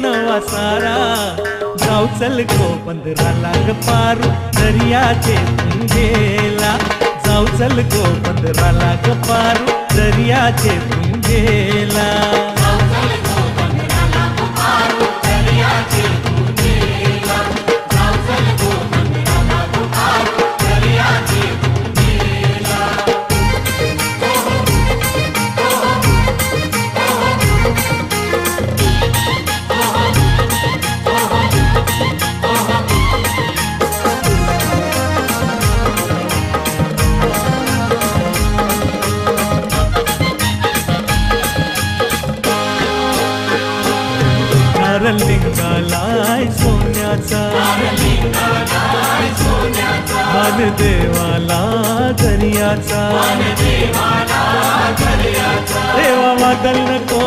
नवा सारा जाऊ चल गो बंदराला ग पारू दर्याचे गेला जाऊ चल गो बंदराला ग पारू दर्याचे गेला लिंगालाय सोन्याचा मान देवाला दर्याचा देवा वादल नको